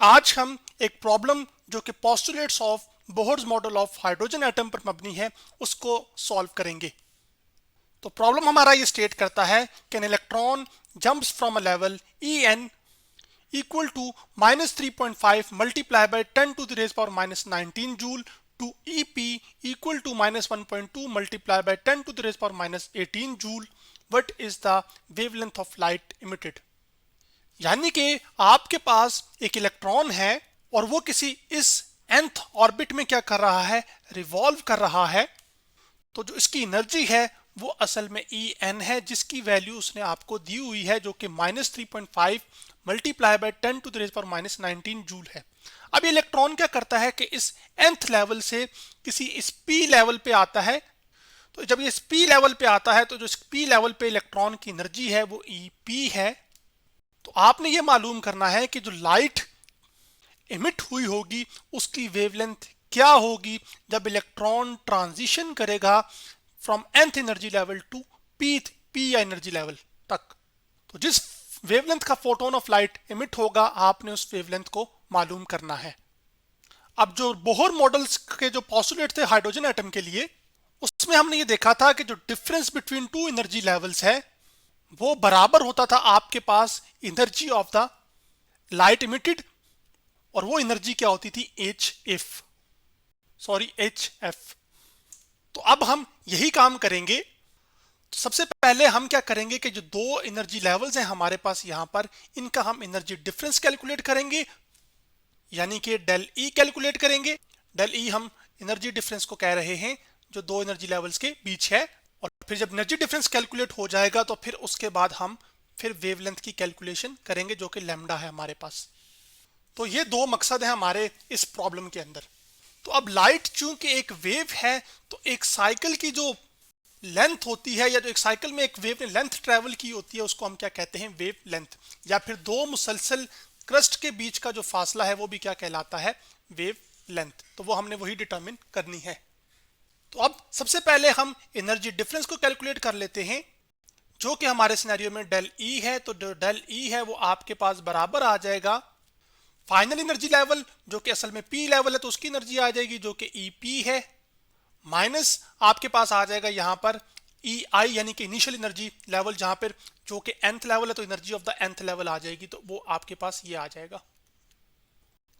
आज हम एक प्रॉब्लम जो कि postulates of Bohr's model of hydrogen atom पर मबनी है उसको सॉल्व करेंगे। तो प्रॉब्लम हमारा ये स्टेट करता है कि an electron jumps from a level E n equal to minus 3.5 multiplied by 10 to the raised power minus 19 joule to EP equal to minus 1.2 multiplied by 10 to the raised power minus 18 joule. What is the wavelength of light emitted? यानी कि आपके पास एक electron है और वो किसी इस nth orbit में क्या कर रहा है, रिवॉल्व कर रहा है। तो जो इसकी एनर्जी है वो असल में ई एन है, जिसकी वैल्यू उसने आपको दी हुई है जो कि minus 3.5 multiply by 10 to the raise power minus 19 joule है। अब ये इलेक्ट्रॉन क्या करता है कि इस nth लेवल से किसी इस p लेवल पे आता है। तो जब ये इस p लेवल पे आता है तो जो इस p लेवल पे इलेक्ट्रॉन की एनर्जी है वो EP है। तो आपने ये मालूम करना है कि जो लाइट इमिट हुई होगी उसकी वेवलेंथ क्या होगी जब इलेक्ट्रॉन ट्रांजिशन करेगा from nth energy level to p energy level तक। तो जिस वेवलेंथ का फोटोन ऑफ लाइट इमिट होगा आपने उस वेवलेंथ को मालूम करना है। अब जो बोहर मॉडल्स के जो पोस्टुलेट थे हाइड्रोजन एटम के लिए, उसमें हमने ये देखा था कि जो difference between two energy levels है वो बराबर होता था आपके पास energy of the light emitted, और वो एनर्जी क्या होती थी HF। तो अब हम यही काम करेंगे। तो सबसे पहले हम क्या करेंगे कि जो दो एनर्जी लेवल्स हैं हमारे पास यहाँ पर, इनका हम एनर्जी डिफरेंस कैलकुलेट करेंगे, यानी कि डेल ई कैलकुलेट करेंगे। डेल ई हम एनर्जी डिफरेंस को कह रहे हैं जो दो एनर्जी लेवल्स के बीच है। और फिर जब एनर्जी डिफरेंस कैलकुलेट हो जाएगा तो फिर उसके बाद हम फिर वेवलेंथ की कैलकुलेशन करेंगे जो कि लैम्डा है हमारे पास। तो ये दो मकसद है हमारे इस प्रॉब्लम के अंदर। तो अब लाइट चूंकि एक वेव है तो एक साइकिल की जो लेंथ होती है, या जो एक साइकिल में एक वेव ने लेंथ ट्रेवल की होती है, उसको हम क्या कहते हैं, वेव लेंथ। या फिर दो मुसलसल क्रस्ट के बीच का जो फासला है वो भी क्या कहलाता है, वेव लेंथ। तो वो हमने वही डिटरमिन करनी है। तो अब सबसे पहले हम एनर्जी डिफरेंस को कैलकुलेट कर लेते हैं जो कि हमारे सिनेरियो में डेल ई है। तो जो डेल ई है वो आपके पास बराबर आ जाएगा फाइनल एनर्जी लेवल जो कि असल में पी लेवल है, तो उसकी एनर्जी आ जाएगी जो कि ईपी है, माइनस आपके पास आ जाएगा यहाँ पर ई आई यानी कि इनिशियल एनर्जी लेवल, जहां पर जो कि nth लेवल है तो energy of the nth level आ जाएगी। तो वो आपके पास ये आ जाएगा।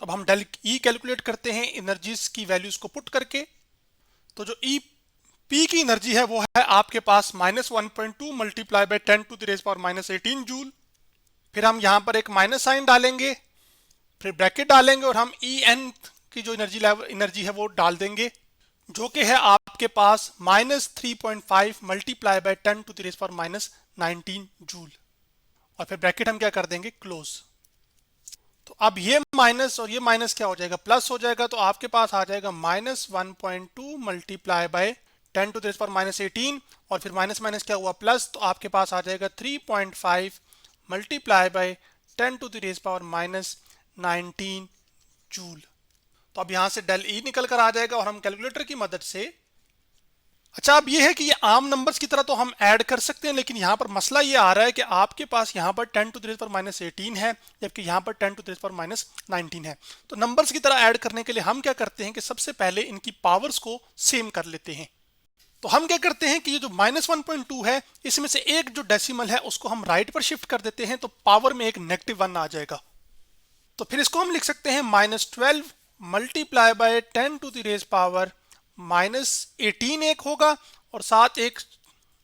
तो अब हम डेल ई कैलकुलेट करते हैं एनर्जीज की वैल्यूज को पुट करके। तो जो ई पी की एनर्जी है वो है आपके पास minus 1.2 multiply by 10 to the raise power minus 18 joule. फिर हम यहाँ पर एक माइनस साइन डालेंगे, फिर ब्रैकेट डालेंगे और हम ई एन की जो एनर्जी है वो डाल देंगे जो कि है आपके पास minus 3.5 multiply by 10 to the raise power minus 19 joule. और फिर ब्रैकेट हम क्या कर देंगे, क्लोज। तो अब ये माइनस और ये माइनस क्या हो जाएगा, प्लस हो जाएगा। तो आपके पास आ जाएगा minus 1.2 multiply by 10 to the raise power minus 18, और फिर माइनस माइनस क्या हुआ, प्लस। तो आपके पास आ जाएगा 3.5 multiply by 10 to the raise power minus 19 joule. तो अब यहां से डेल ई निकल कर आ जाएगा और हम कैलकुलेटर की मदद से, अच्छा अब ये है कि ये आम नंबर्स की तरह तो हम ऐड कर सकते हैं, लेकिन यहाँ पर मसला ये आ रहा है कि आपके पास यहाँ पर 10 to the raise power minus 18 है जबकि यहाँ पर 10 to the raise power minus 19 है। तो नंबर्स की तरह ऐड करने के लिए हम क्या करते हैं कि सबसे पहले इनकी पावर्स को सेम कर लेते हैं। तो हम क्या करते हैं कि ये जो माइनस 1.2 है इसमें से एक जो डेसिमल है उसको हम राइट पर शिफ्ट कर देते हैं, तो पावर में एक नेगेटिव 1 आ जाएगा। तो फिर इसको हम लिख सकते हैं minus 12 multiply by 10 to the raise power minus 18 एक होगा, और साथ एक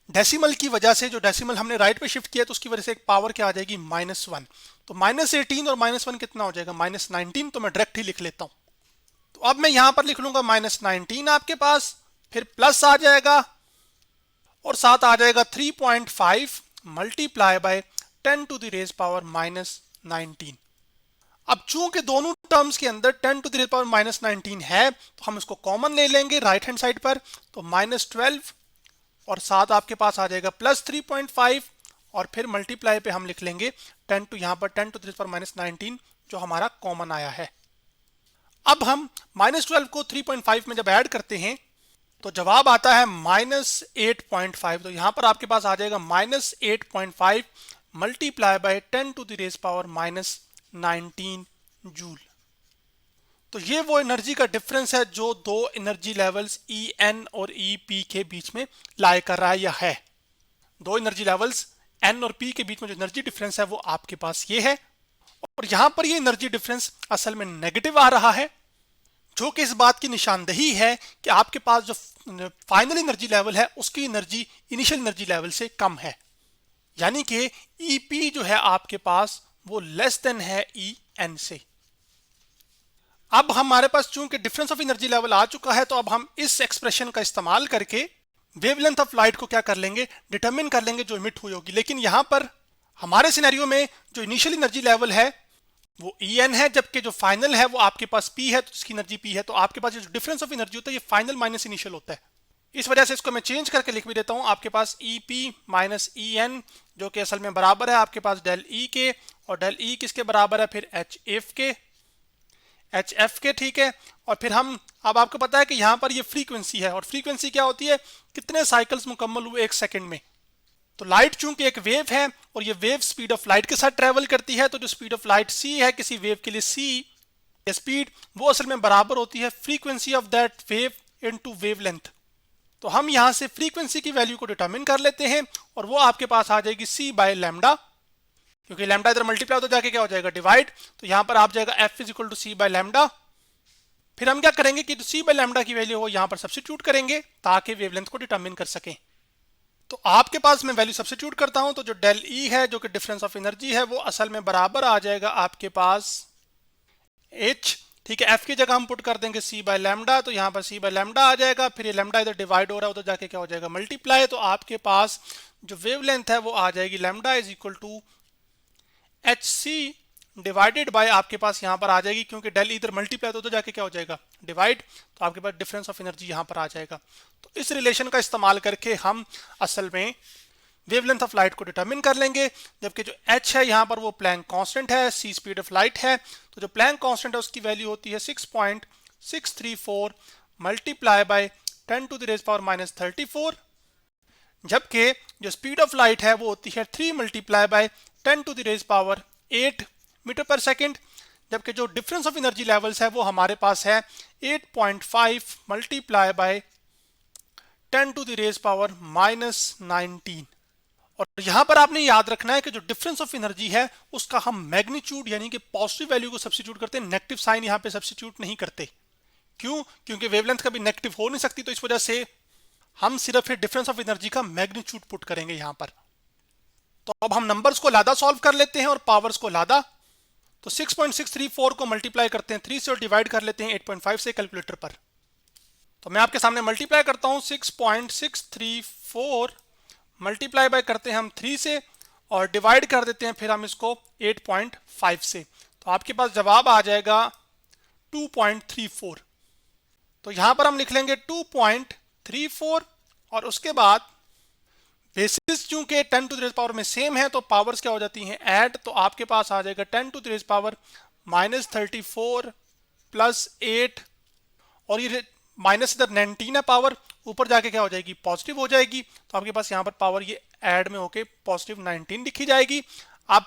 डेसिमल की वजह से, जो डेसिमल हमने राइट पे शिफ्ट किया तो उसकी वजह से एक पावर क्या आ जाएगी, माइनस 1। तो माइनस 18 और माइनस 1 कितना हो जाएगा, माइनस 19। तो मैं डायरेक्ट ही लिख लेता हूं। तो अब मैं यहां पर लिख लूंगा माइनस 19 आपके पास, फिर प्लस आ जाएगा और साथ आ जाएगा 3.5 multiply by 10 to the raise power minus 19। अब चूंकि दोनों टर्म्स के अंदर 10 to the raise power minus 19 है तो हम इसको कॉमन ले लेंगे राइट हैंड साइड पर। तो माइनस 12 और साथ आपके पास आ जाएगा प्लस 3.5, और फिर मल्टीप्लाई पे हम लिख लेंगे 10 टू, यहाँ पर 10 to the raise power minus 19 जो हमारा कॉमन आया है। अब हम माइनस 12 को 3.5 में जब ऐड करते हैं तो जवाब आता है माइनस 8.5। तो यहाँ पर आपके पास आ जाएगा minus 8.5 multiply by 10 to the raise power minus 19 joule. तो ये वो एनर्जी का डिफरेंस है जो दो एनर्जी लेवल्स ई एन और ई पी के बीच में लाई कर रहा है या है। दो एनर्जी लेवल्स एन और पी के बीच में जो एनर्जी डिफरेंस है वो आपके पास ये है, और यहां पर ये एनर्जी डिफरेंस असल में नेगेटिव आ रहा है, जो कि इस बात की निशानदेही है कि आपके पास जो फाइनल एनर्जी लेवल है उसकी एनर्जी इनिशियल एनर्जी लेवल से कम है, यानी कि ईपी जो है आपके पास वो लेस देन है ई एन से। अब हमारे पास चूंकि डिफरेंस ऑफ एनर्जी लेवल आ चुका है, तो अब हम इस एक्सप्रेशन का इस्तेमाल करके वेवलेंथ ऑफ लाइट को क्या कर लेंगे, डिटरमिन कर लेंगे जो इमिट हुई होगी। लेकिन यहां पर हमारे सिनेरियो में जो इनिशियल एनर्जी लेवल है वो ई एन है, जबकि जो फाइनल है वो आपके पास पी है, तो इसकी एनर्जी पी है। तो आपके पास जो डिफरेंस ऑफ एनर्जी होता है ये फाइनल माइनस इनिशियल होता है। इस वजह से इसको मैं चेंज करके लिख भी देता हूं, आपके पास E P minus E N, जो कि असल में बराबर है आपके पास डेल ई के, और डेल ई किसके बराबर है फिर एच एफ के, ठीक है। और फिर हम, अब आपको पता है कि यहां पर ये फ्रीक्वेंसी है, और फ्रीक्वेंसी क्या होती है, कितने साइकिल्स मुकम्मल हुए एक सेकंड में। तो लाइट चूंकि एक वेव है और ये वेव स्पीड ऑफ लाइट के साथ ट्रेवल करती है, तो जो स्पीड ऑफ लाइट सी है किसी वेव के लिए, सी स्पीड वो असल में बराबर होती है frequency of that wave into wavelength. तो हम यहां से फ्रीक्वेंसी की वैल्यू को डिटरमिन कर लेते हैं, और वो आपके पास आ जाएगी सी बाय लैम्डा, क्योंकि लैम्डा इधर मल्टीप्लाई तो जाके क्या हो जाएगा, डिवाइड। तो यहां पर आप जाएगा F is equal to C by lambda. फिर हम क्या करेंगे कि जो सी बाय लैम्डा की वैल्यू हो यहां पर सब्स्टिट्यूट करेंगे ताकि वेवलेंथ को डिटरमिन कर सकें। तो आपके पास मैं वैल्यू सब्स्टिट्यूट करता हूं, तो जो डेल ई है जो कि डिफरेंस ऑफ एनर्जी है वो असल में बराबर आ जाएगा आपके पास एच, ठीक है। एफ की जगह हम पुट कर देंगे सी बाय लैम्डा, तो यहाँ पर सी बाय लैम्डा आ जाएगा, फिर ये लैम्डा इधर डिवाइड हो रहा है उधर जाके क्या हो जाएगा, मल्टीप्लाई। तो आपके पास जो वेवलेंथ है वो आ जाएगी lambda is equal to H C divided by, आपके पास यहाँ पर आ जाएगी, क्योंकि डेल इधर मल्टीप्लाई तो उधर जाके क्या हो जाएगा, डिवाइड। तो आपके पास डिफरेंस ऑफ एनर्जी यहाँ पर आ जाएगा। तो इस रिलेशन का इस्तेमाल करके हम असल में वेवलेंथ ऑफ लाइट को डिटरमिन कर लेंगे, जबकि जो h है यहाँ पर वो प्लैंक कांस्टेंट है, c स्पीड ऑफ लाइट है। तो जो प्लैंक कांस्टेंट है उसकी वैल्यू होती है 6.634 multiply by 10 to the raise power minus 34, जबकि जो स्पीड ऑफ लाइट है वो होती है 3 multiply by 10 to the raise power 8 metre per second, जबकि जो डिफरेंस ऑफ एनर्जी लेवल्स है वो हमारे पास है 8.5 multiply by 10 to the raise power minus 19। और यहां पर आपने याद रखना है कि जो डिफरेंस ऑफ एनर्जी है उसका हम मैग्नीट्यूड यानी कि पॉजिटिव वैल्यू को सब्स्टिट्यूट करते हैं, नेगेटिव साइन यहां पे सब्स्टिट्यूट नहीं करते। क्यों? क्योंकि वेवलेंथ कभी नेगेटिव हो नहीं सकती, तो इस वजह से हम सिर्फ डिफरेंस ऑफ एनर्जी का मैग्नीट्यूड पुट करेंगे यहां पर। तो अब हम नंबर्स को लादा सॉल्व कर लेते हैं और पावर्स को लादा। तो 6.634 को मल्टीप्लाई करते हैं 3 से और डिवाइड कर लेते हैं 8.5 से कैलकुलेटर पर। तो मैं आपके सामने मल्टीप्लाई करता हूं, 6.634 मल्टीप्लाई बाय करते हैं हम 3 से और डिवाइड कर देते हैं फिर हम इसको 8.5 से। तो आपके पास जवाब आ जाएगा 2.34। तो यहां पर हम लिख लेंगे 2.34 और उसके बाद बेसिस चूंकि 10 टू द रेज पावर में सेम है तो पावर्स क्या हो जाती हैं, ऐड। तो आपके पास आ जाएगा 10 to the raise power minus 34 plus 8, और ये माइनस इधर 19 है पावर, ऊपर जाके क्या हो जाएगी, पॉजिटिव हो जाएगी। तो आपके पास यहाँ पर पावर ये ऐड में होके पॉजिटिव 19 लिखी जाएगी। अब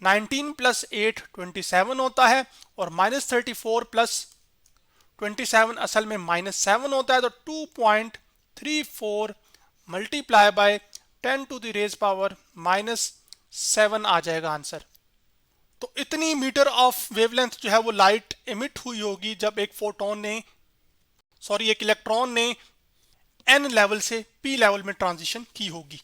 19 प्लस 8 27 होता है, और माइनस 34 प्लस 27 असल में माइनस 7 होता है। तो 2.34 multiply by 10 to the raise power minus 7 आ जाएगा आंसर। तो इतनी मीटर ऑफ वेवलेंथ जो है वो लाइट इमिट हुई होगी जब एक इलेक्ट्रॉन ने n लेवल से p लेवल में ट्रांजिशन की होगी।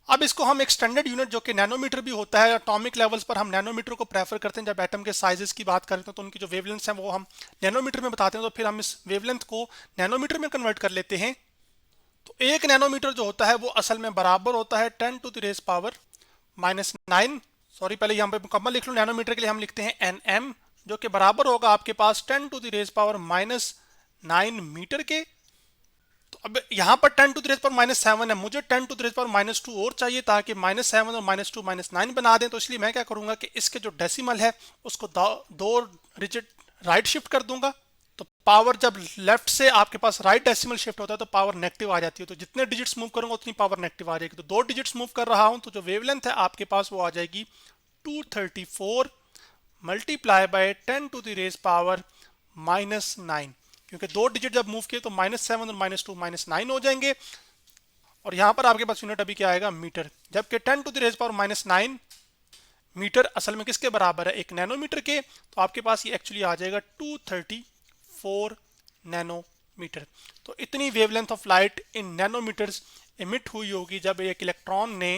अब इसको हम एक स्टैंडर्ड यूनिट जो कि नैनोमीटर भी होता है, एटॉमिक लेवल्स पर हम नैनोमीटर को प्रेफर करते हैं। जब एटम के साइजेस की बात करते हैं तो उनकी जो वेवलेंथ है वो हम नैनोमीटर में बताते हैं, तो फिर हम इस वेवलेंथ को नैनोमीटर में कन्वर्ट कर लेते हैं। तो एक नैनोमीटर जो होता है वो असल में बराबर होता है 10 to the raise power minus 9, sorry पहले यहाँ पे मुकम्मल लिख लो, नैनोमीटर के लिए हम लिखते हैं nm, जो कि बराबर होगा आपके पास 10 to the raise power minus 9 metre के। तो अब यहाँ पर 10 to the raise power minus 7 है, मुझे 10 to the raise power minus 2 और चाहिए ताकि माइनस 7 और माइनस 2 माइनस 9 बना दें। तो इसलिए मैं क्या करूंगा कि इसके जो डेसिमल है उसको दो डिजिट राइट शिफ्ट कर दूंगा। तो पावर जब लेफ्ट से आपके पास राइट डेसिमल शिफ्ट होता है तो पावर नेगेटिव आ जाती है। तो जितने डिजिट्स मूव करूंगा उतनी पावर नेगेटिव आ जाएगी। तो 2 डिजिट्स मूव कर रहा हूं तो जो वेवलेंथ है आपके पास वो आ जाएगी 234 multiply by 10 to the raise power -9, क्योंकि 2 डिजिट जब मूव किए तो -7 और -2 -9 हो जाएंगे। और यहां पर आपके पास यूनिट अभी क्या आएगा, मीटर, जबकि 10 to the raise power -9 metre असल में किसके बराबर है, 1 नैनोमीटर के। तो आपके पास ये एक्चुअली आ जाएगा 234 नैनोमीटर। तो इतनी wavelength of light in nanometres emit हुई होगी जब एक इलेक्ट्रॉन ने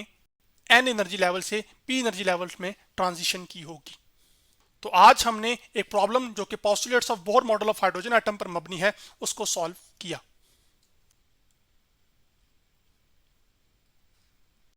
एन एनर्जी लेवल से पी एनर्जी लेवल में ट्रांजिशन की होगी। तो आज हमने एक प्रॉब्लम जो कि postulates of Bohr model of hydrogen atom पर मबनी है उसको सॉल्व किया।